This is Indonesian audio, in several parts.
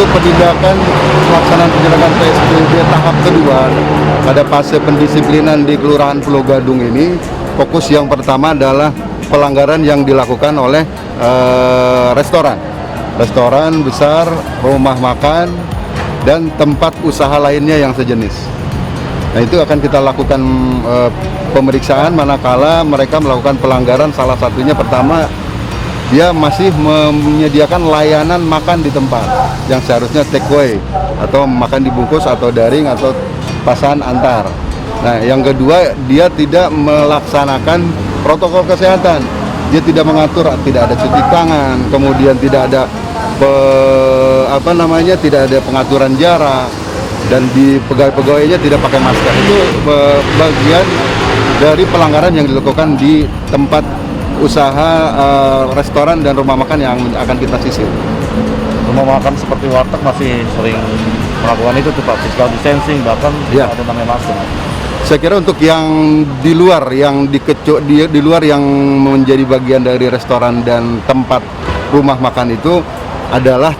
untuk penindakan pelaksanaan penyelenggaraan PSBB tahap kedua pada fase pendisiplinan di Kelurahan Pulau Gadung ini, fokus yang pertama adalah pelanggaran yang dilakukan oleh restoran besar, rumah makan, dan tempat usaha lainnya yang sejenis. Nah, itu akan kita lakukan pemeriksaan manakala mereka melakukan pelanggaran. Salah satunya pertama, dia masih menyediakan layanan makan di tempat yang seharusnya take away atau makan dibungkus atau daring atau pasahan antar. Nah, yang kedua, dia tidak melaksanakan protokol kesehatan. Dia tidak mengatur, tidak ada cuci tangan, kemudian tidak ada tidak ada pengaturan jarak, dan di pegawai-pegawainya tidak pakai masker. Itu bagian dari pelanggaran yang dilakukan di tempat usaha restoran dan rumah makan yang akan kita sisir. Rumah makan seperti warteg masih sering melakukan itu tuh Pak, physical distancing, bahkan Ya. ada namanya masker. Saya kira untuk yang di luar, yang di luar yang menjadi bagian dari restoran dan tempat rumah makan itu adalah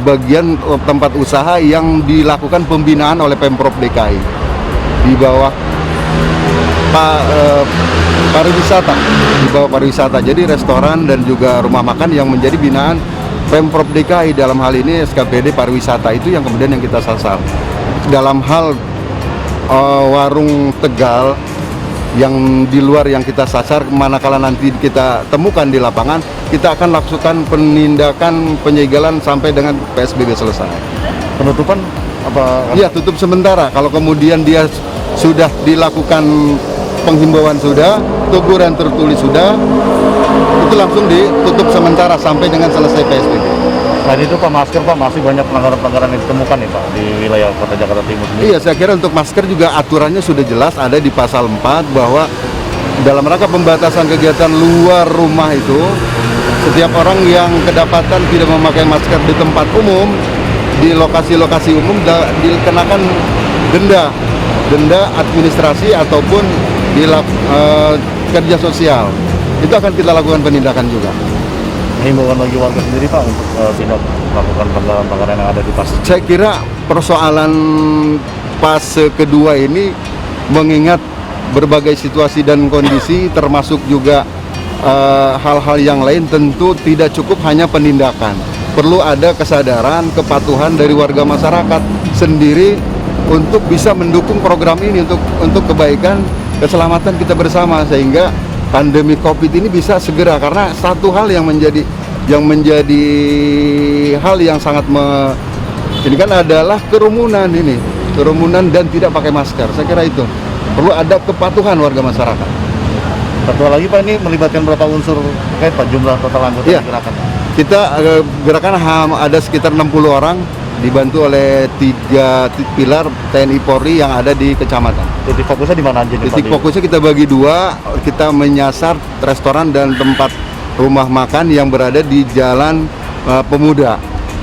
bagian tempat usaha yang dilakukan pembinaan oleh Pemprov DKI di bawah pariwisata, di bawah pariwisata. Jadi restoran dan juga rumah makan yang menjadi binaan Pemprov DKI, dalam hal ini SKPD pariwisata, itu yang kemudian yang kita sasar. Dalam hal warung Tegal yang di luar yang kita sasar, manakala nanti kita temukan di lapangan, kita akan lakukan penindakan penyegelan sampai dengan PSBB selesai. Penutupan apa? Iya, tutup sementara. Kalau kemudian dia sudah dilakukan penghimbauan, sudah teguran tertulis, sudah, itu langsung ditutup sementara sampai dengan selesai PSBB. Selain itu Pak, masker Pak, masih banyak pelanggaran-pelanggaran yang ditemukan nih Pak di wilayah Kota Jakarta Timur sendiri. Iya, saya kira untuk masker juga aturannya sudah jelas, ada di pasal 4 bahwa dalam rangka pembatasan kegiatan luar rumah itu, setiap orang yang kedapatan tidak memakai masker di tempat umum, di lokasi-lokasi umum, dikenakan denda administrasi ataupun kerja sosial. Itu akan kita lakukan penindakan juga. Himbauan bagi warga sendiri Pak untuk tidak melakukan pelanggaran yang ada di fase. Saya kira persoalan fase kedua ini mengingat berbagai situasi dan kondisi, termasuk juga hal-hal yang lain, tentu tidak cukup hanya penindakan. Perlu ada kesadaran, kepatuhan dari warga masyarakat sendiri untuk bisa mendukung program ini untuk kebaikan keselamatan kita bersama, sehingga pandemi COVID ini bisa segera. Karena satu hal yang menjadi hal yang sangat ini kan adalah kerumunan dan tidak pakai masker. Saya kira itu perlu ada kepatuhan warga masyarakat. Satu lagi Pak, ini melibatkan berapa unsur terkait Pak, jumlah total anggota Iya. gerakan? Kita gerakan ada sekitar 60 orang, dibantu oleh 3 pilar TNI Polri yang ada di kecamatan. Titik fokusnya di mana aja nih Pak? Titik fokusnya kita bagi 2, kita menyasar restoran dan tempat rumah makan yang berada di Jalan Pemuda.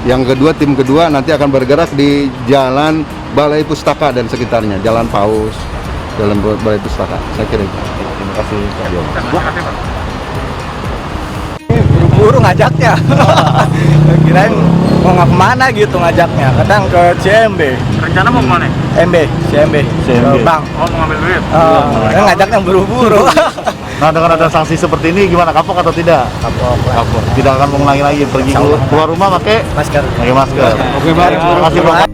Yang kedua, tim kedua nanti akan bergerak di Jalan Balai Pustaka dan sekitarnya, Jalan Paus, Jalan Balai Pustaka. Saya kira itu. Terima kasih Pak. Buru-buru ngajaknya. Kirain mau kemana gitu ngajaknya, kadang ke CMB. Rencana mau kemana? CMB. Ke bank. Oh, mau ngambil duit? Ngajaknya buru-buru. Nah, dengan ada sanksi seperti ini gimana, kapok atau tidak? Kapok. Tidak akan mengulangi lagi pergi keluar rumah pakai Masker. masker. Oke, baik. Terima kasih Pak.